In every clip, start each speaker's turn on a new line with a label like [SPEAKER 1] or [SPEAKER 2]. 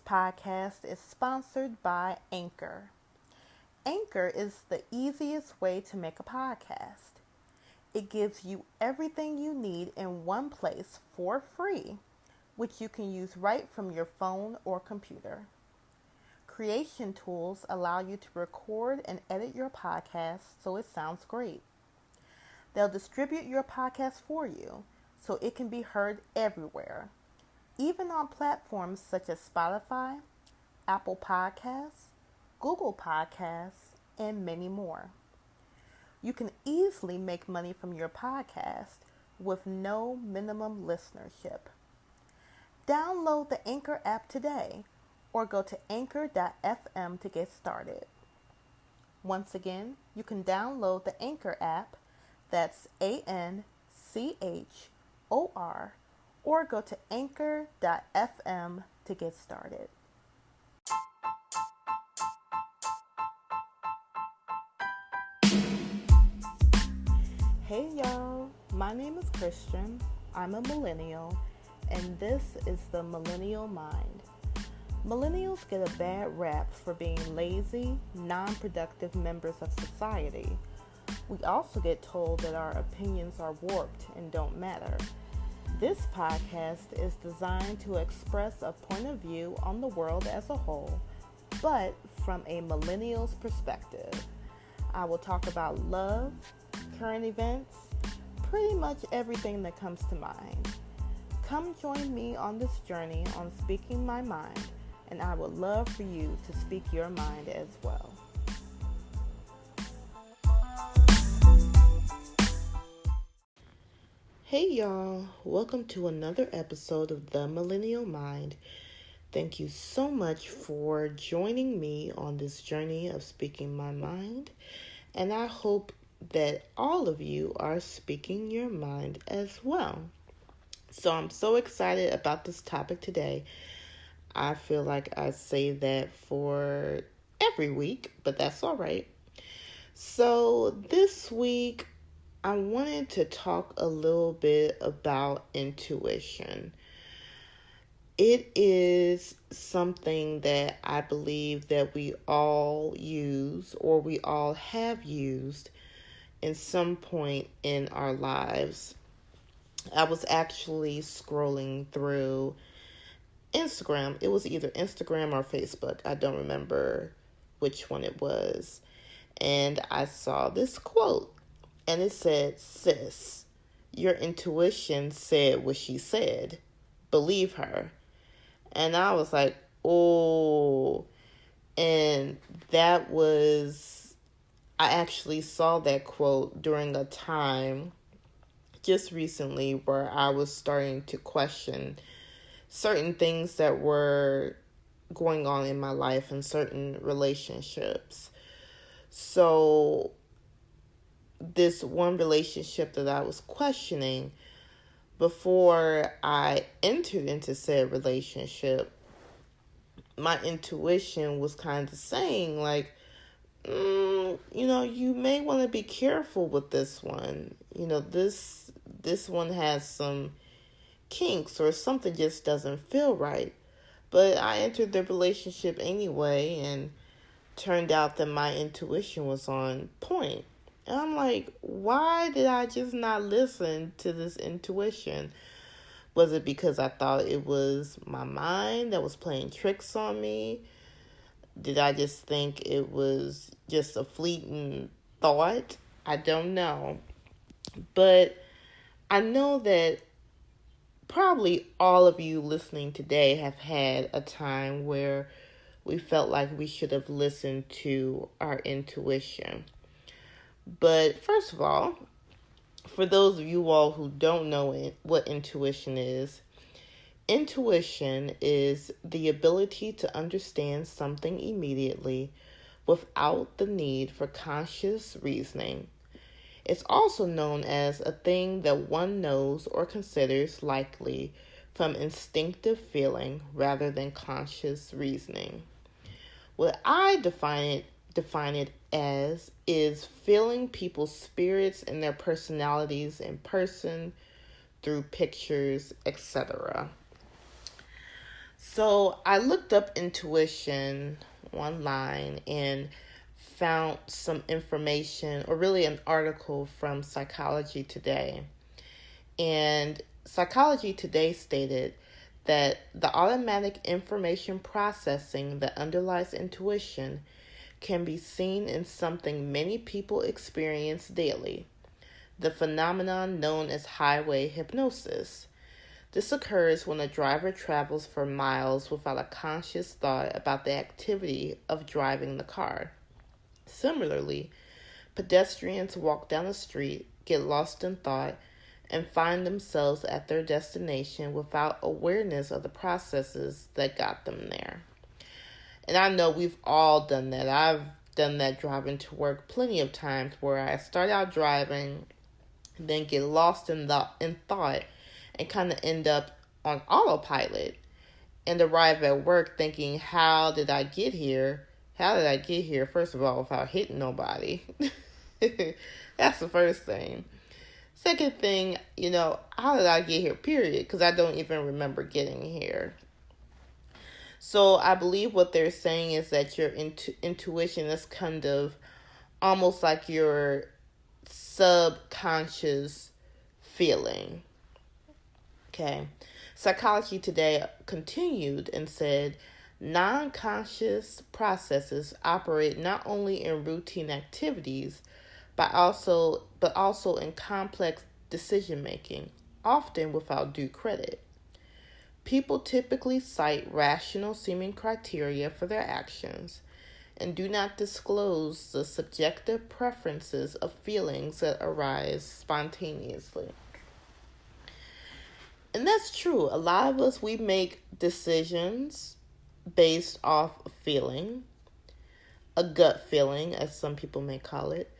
[SPEAKER 1] podcast is sponsored by Anchor. Anchor is the easiest way to make a podcast. It gives you everything you need in one place for free, which you can use right from your phone or computer. Creation tools allow you to record and edit your podcast so it sounds great. They'll distribute your podcast for you so it can be heard everywhere, even on platforms such as Spotify, Apple Podcasts, Google Podcasts, and many more. You can easily make money from your podcast with no minimum listenership. Download the Anchor app today or go to anchor.fm to get started. Once again, you can download the Anchor app, that's ANCHOR, or go to anchor.fm to get started. Hey y'all, my name is Christian, I'm a millennial, and this is the Millennial Mind. Millennials get a bad rap for being lazy, non-productive members of society. We also get told that our opinions are warped and don't matter. This podcast is designed to express a point of view on the world as a whole, but from a millennial's perspective. I will talk about love, current events, pretty much everything that comes to mind. Come join me on this journey on speaking my mind, and I would love for you to speak your mind as well. Hey y'all, welcome to another episode of The Millennial Mind. Thank you so much for joining me on this journey of speaking my mind, and I hope that all of you are speaking your mind as well. So I'm so excited about this topic today. I feel like I say that for every week, but that's all right. So this week, I wanted to talk a little bit about intuition. It is something that I believe that we all use or we all have used in some point in our lives. I was actually scrolling through Instagram. It was either Instagram or Facebook. I don't remember which one it was. And I saw this quote. And it said, "Sis, your intuition said what she said. Believe her." And I was like, oh. And I actually saw that quote during a time just recently where I was starting to question certain things that were going on in my life and certain relationships. So this one relationship that I was questioning, before I entered into said relationship, my intuition was kind of saying like, you may want to be careful with this one. This one has some kinks or something just doesn't feel right. But I entered the relationship anyway, and turned out that my intuition was on point. And I'm like, why did I just not listen to this intuition? Was it because I thought it was my mind that was playing tricks on me? Did I just think it was just a fleeting thought? I don't know. But I know that probably all of you listening today have had a time where we felt like we should have listened to our intuition. But first of all, for those of you all who don't know what intuition is the ability to understand something immediately without the need for conscious reasoning. It's also known as a thing that one knows or considers likely from instinctive feeling rather than conscious reasoning. What I define it as is feeling people's spirits and their personalities in person, through pictures, etc. So I looked up intuition online and found some information, or really an article from Psychology Today. And Psychology Today stated that the automatic information processing that underlies intuition can be seen in something many people experience daily, the phenomenon known as highway hypnosis. This occurs when a driver travels for miles without a conscious thought about the activity of driving the car. Similarly, pedestrians walk down the street, get lost in thought, and find themselves at their destination without awareness of the processes that got them there. And I know we've all done that. I've done that driving to work plenty of times where I start out driving, then get lost in thought and kind of end up on autopilot and arrive at work thinking, how did I get here? How did I get here, first of all, without hitting nobody? That's the first thing. Second thing, how did I get here, period? Because I don't even remember getting here. So I believe what they're saying is that your intuition is kind of almost like your subconscious feeling. Okay. Psychology Today continued and said, non-conscious processes operate not only in routine activities, but also in complex decision making, often without due credit. People typically cite rational seeming criteria for their actions and do not disclose the subjective preferences of feelings that arise spontaneously. And that's true. A lot of us, we make decisions based off a feeling, a gut feeling, as some people may call it.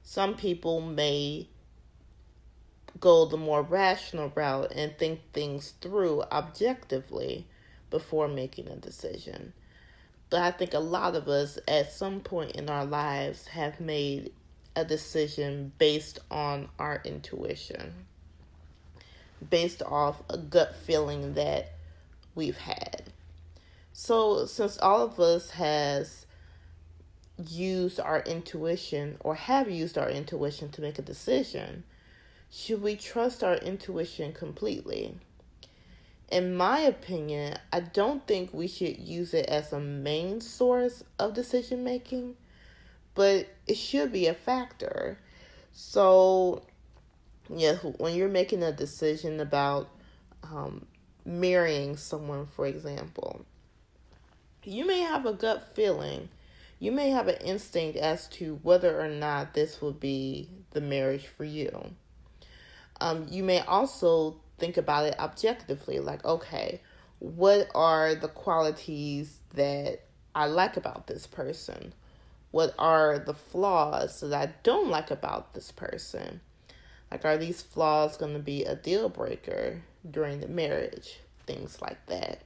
[SPEAKER 1] Some people may go the more rational route and think things through objectively before making a decision. But I think a lot of us at some point in our lives have made a decision based on our intuition, based off a gut feeling that we've had. So since all of us has used our intuition or have used our intuition to make a decision, should we trust our intuition completely? In my opinion, I don't think we should use it as a main source of decision making, but it should be a factor. So, yeah, when you're making a decision about marrying someone, for example, you may have a gut feeling. You may have an instinct as to whether or not this would be the marriage for you. You may also think about it objectively, like, okay, what are the qualities that I like about this person? What are the flaws that I don't like about this person? Like, are these flaws going to be a deal breaker during the marriage? Things like that.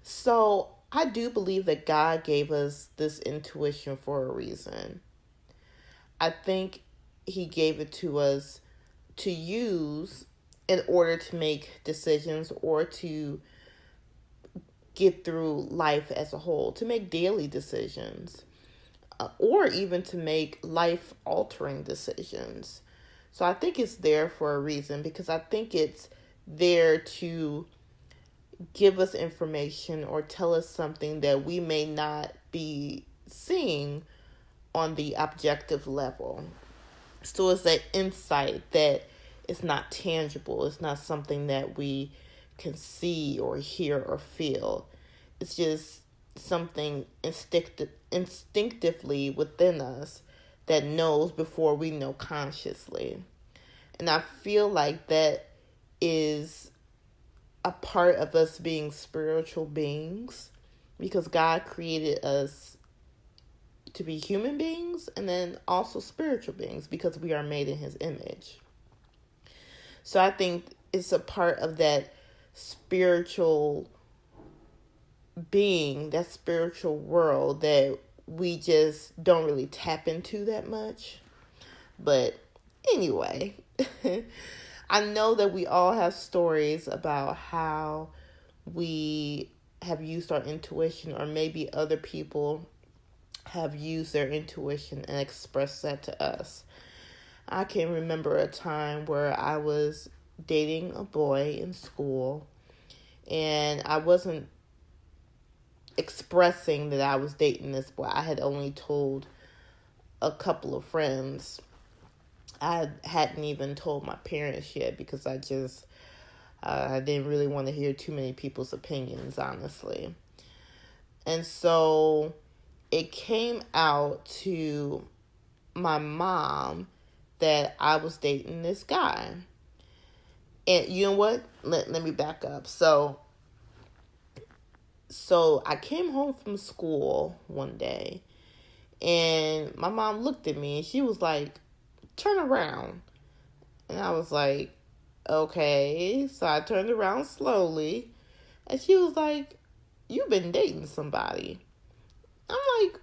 [SPEAKER 1] So I do believe that God gave us this intuition for a reason. I think He gave it to us to use in order to make decisions or to get through life as a whole, to make daily decisions, or even to make life-altering decisions. So I think it's there for a reason, because I think it's there to give us information or tell us something that we may not be seeing on the objective level. So it's that insight that is not tangible. It's not something that we can see or hear or feel. It's just something instinctively within us that knows before we know consciously. And I feel like that is a part of us being spiritual beings, because God created us to be human beings and then also spiritual beings, because we are made in His image. So I think it's a part of that spiritual being, that spiritual world that we just don't really tap into that much. But anyway, I know that we all have stories about how we have used our intuition, or maybe other people have used their intuition and expressed that to us. I can remember a time where I was dating a boy in school, and I wasn't expressing that I was dating this boy. I had only told a couple of friends. I hadn't even told my parents yet because I didn't really want to hear too many people's opinions, honestly. And so it came out to my mom that I was dating this guy. And you know what? Let me back up. So I came home from school one day, and my mom looked at me and she was like, "Turn around." And I was like, "Okay." So I turned around slowly, and she was like, "You've been dating somebody." I'm like,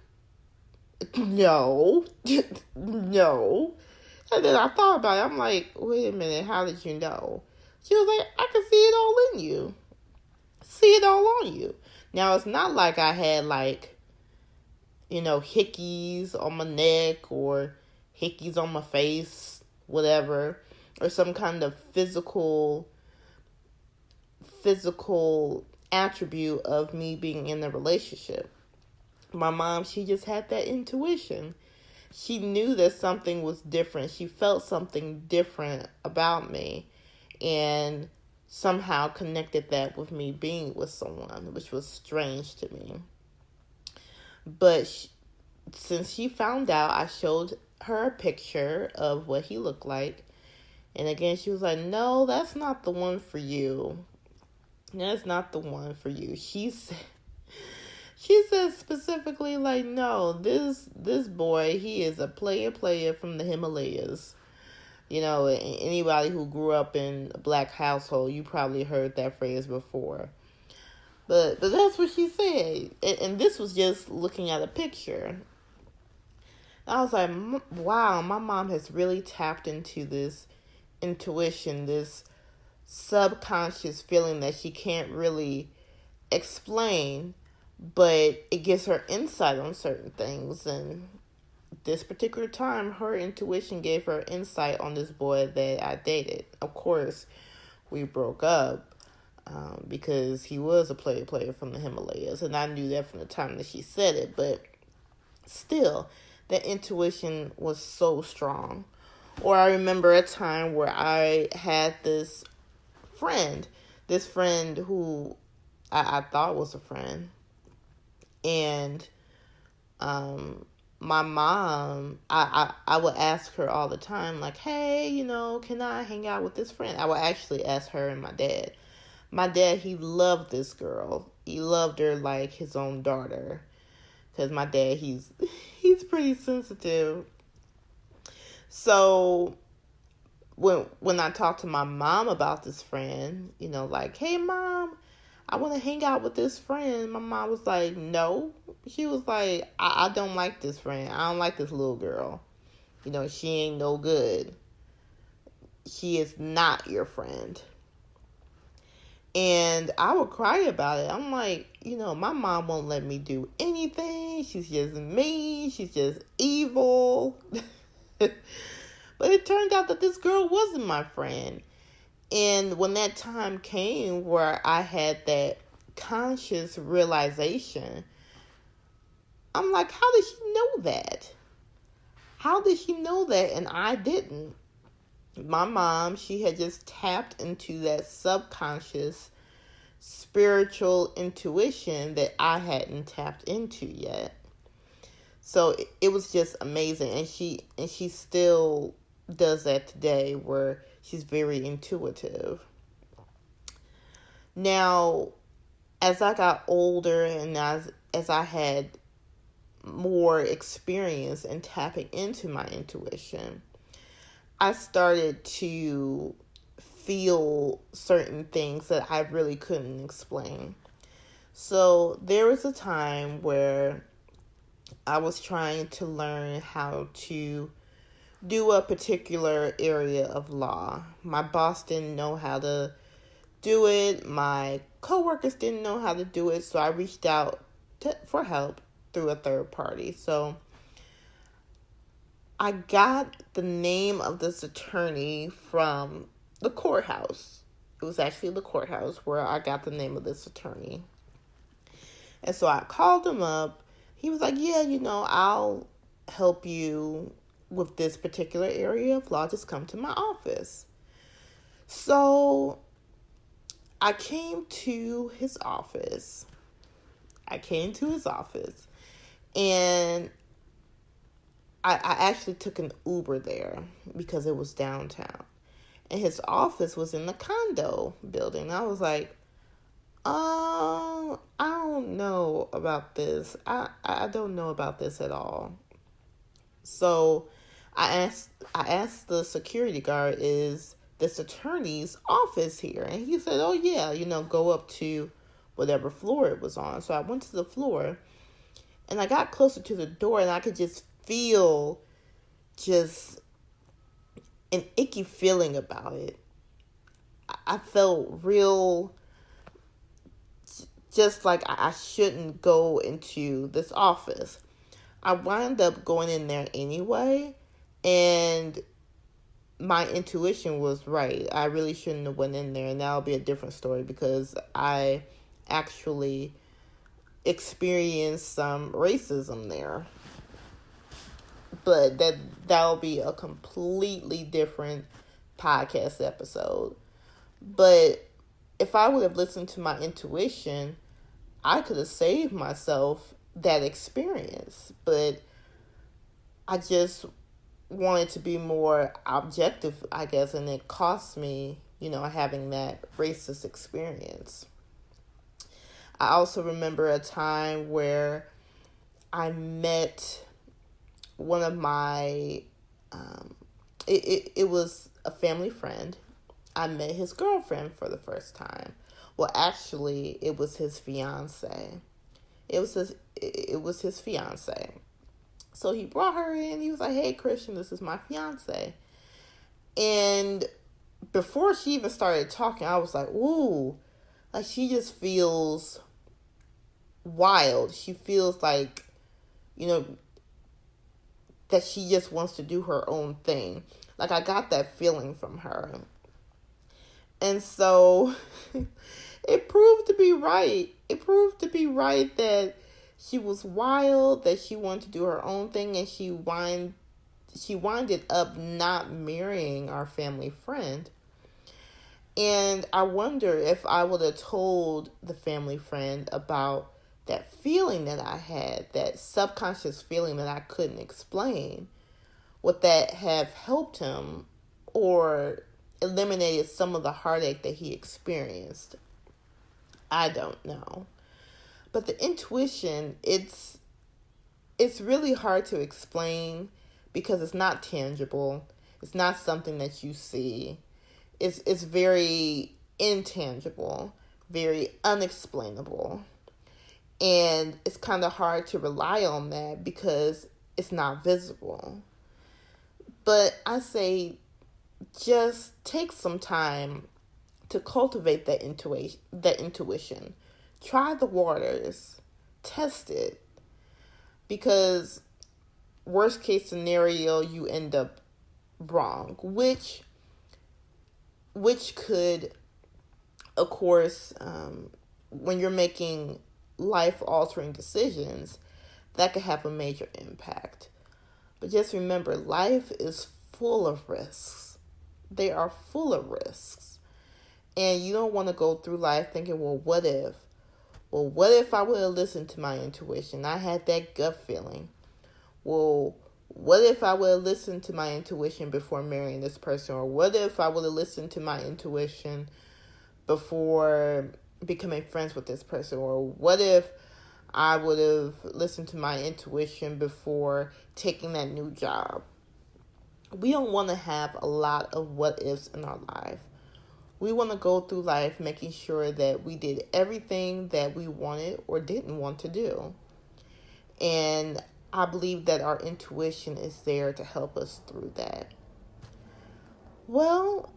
[SPEAKER 1] "No." No. And then I thought about it. I'm like, "Wait a minute, how did you know?" She was like, "I can see it all in you. See it all on you." Now, it's not like I had, like, hickeys on my neck or hickeys on my face, whatever, or some kind of physical attribute of me being in a relationship. My mom, she just had that intuition. She knew that something was different. She felt something different about me, and somehow connected that with me being with someone, which was strange to me. But since she found out, I showed her a picture of what he looked like. And again, she was like, "No, that's not the one for you. That's not the one for you." She said specifically, like, "No, this boy, he is a player from the Himalayas." Anybody who grew up in a black household, you probably heard that phrase before. But that's what she said. And this was just looking at a picture. I was like, wow, my mom has really tapped into this intuition, this subconscious feeling that she can't really explain, but it gives her insight on certain things. And this particular time, her intuition gave her insight on this boy that I dated. Of course, we broke up because he was a player from the Himalayas, and I knew that from the time that she said it. But still, that intuition was so strong. Or I remember a time where I had this friend who I thought was a friend, and my mom, I would ask her all the time, like, "Hey, can I hang out with this friend?" I would actually ask her and my dad. My dad, he loved this girl. He loved her like his own daughter. Because my dad, he's pretty sensitive. So when I talked to my mom about this friend, like, "Hey, Mom, I want to hang out with this friend." My mom was like, "No." She was like, I don't like this friend. I don't like this little girl. She ain't no good. She is not your friend." And I would cry about it. I'm like, my mom won't let me do anything. She's just mean. She's just evil. But it turned out that this girl wasn't my friend. And when that time came where I had that conscious realization, I'm like, how did she know that? How did she know that and I didn't? My mom, she had just tapped into that subconscious spiritual intuition that I hadn't tapped into yet. So it was just amazing. And she still does that today, where she's very intuitive. Now, as I got older and as I had more experience in tapping into my intuition, I started to feel certain things that I really couldn't explain. So there was a time where I was trying to learn how to do a particular area of law. My boss didn't know how to do it. My coworkers didn't know how to do it, so I reached out for help through a third party. So I got the name of this attorney from the courthouse. It was actually the courthouse where I got the name of this attorney. And so I called him up. He was like, yeah, I'll help you with this particular area of law. Just come to my office. So I came to his office. And I actually took an Uber there because it was downtown. And his office was in the condo building. I was like, I don't know about this. I don't know about this at all. So I asked the security guard, is this attorney's office here? And he said, oh yeah, go up to whatever floor it was on. So I went to the floor and I got closer to the door and I could just feel just an icky feeling about it. I felt real, just like I shouldn't go into this office. I wound up going in there anyway, and my intuition was right. I really shouldn't have went in there, and that'll be a different story because I actually experienced some racism there. But that'll be a completely different podcast episode. But if I would have listened to my intuition, I could have saved myself that experience. But I just wanted to be more objective, I guess, and it cost me, having that racist experience. I also remember a time where I met one of my, it was a family friend. I met his girlfriend for the first time. Well, actually, it was his fiance. It was his fiance. So he brought her in. He was like, hey, Christian, this is my fiance. And before she even started talking, I was like, ooh, like she just feels wild. She feels like, that she just wants to do her own thing. Like I got that feeling from her. And so it proved to be right. It proved to be right that she was wild, that she wanted to do her own thing, and she winded up not marrying our family friend. And I wonder if I would have told the family friend about that feeling that I had, that subconscious feeling that I couldn't explain, would that have helped him or eliminated some of the heartache that he experienced? I don't know. But the intuition, it's really hard to explain because it's not tangible. It's not something that you see. It's very intangible, very unexplainable. And it's kind of hard to rely on that because it's not visible. But I say just take some time to cultivate that intuition. Try the waters. Test it. Because worst case scenario, you end up wrong. Which could, of course, when you're making life-altering decisions, that could have a major impact. But just remember, life is full of risks. They are full of risks. And you don't want to go through life thinking, well, what if? Well, what if I would have listened to my intuition? I had that gut feeling. Well, what if I would have listened to my intuition before marrying this person? Or what if I would have listened to my intuition before becoming friends with this person? Or what if I would have listened to my intuition before taking that new job? We don't want to have a lot of what ifs in our life. We want to go through life making sure that we did everything that we wanted or didn't want to do. And I believe that our intuition is there to help us through that. Well,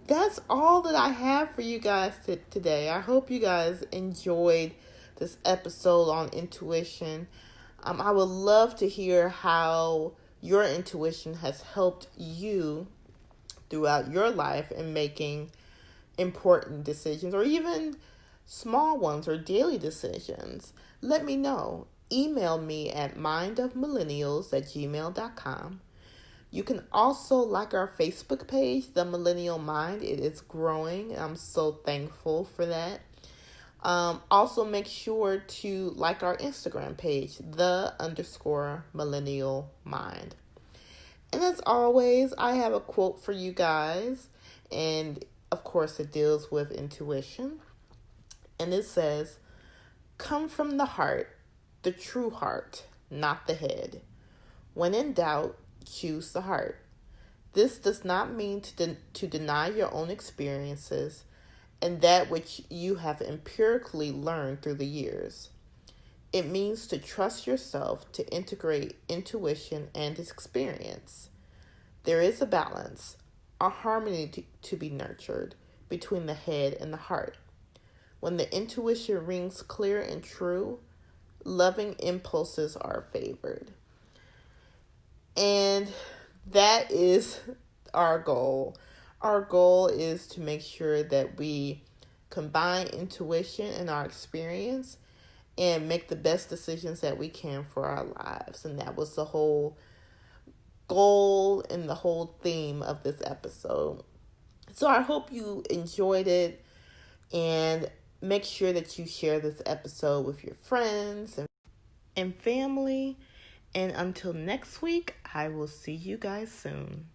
[SPEAKER 1] that's all that I have for you guys today. I hope you guys enjoyed this episode on intuition. I would love to hear how your intuition has helped you throughout your life in making important decisions or even small ones or daily decisions. Let me know. Email me at mindofmillennials@gmail.com. You can also like our Facebook page, The Millennial Mind. It is growing. I'm so thankful for that. Also, make sure to like our Instagram page, The_Millennial Mind. And as always, I have a quote for you guys. And of course, it deals with intuition. And it says, "Come from the heart, the true heart, not the head. When in doubt, choose the heart. This does not mean to deny your own experiences and that which you have empirically learned through the years. It means to trust yourself to integrate intuition and experience. There is a balance, a harmony to be nurtured between the head and the heart. When the intuition rings clear and true, loving impulses are favored." And that is our goal. Our goal is to make sure that we combine intuition and our experience and make the best decisions that we can for our lives. And that was the whole goal and the whole theme of this episode. So I hope you enjoyed it, and make sure that you share this episode with your friends and family. And until next week, I will see you guys soon.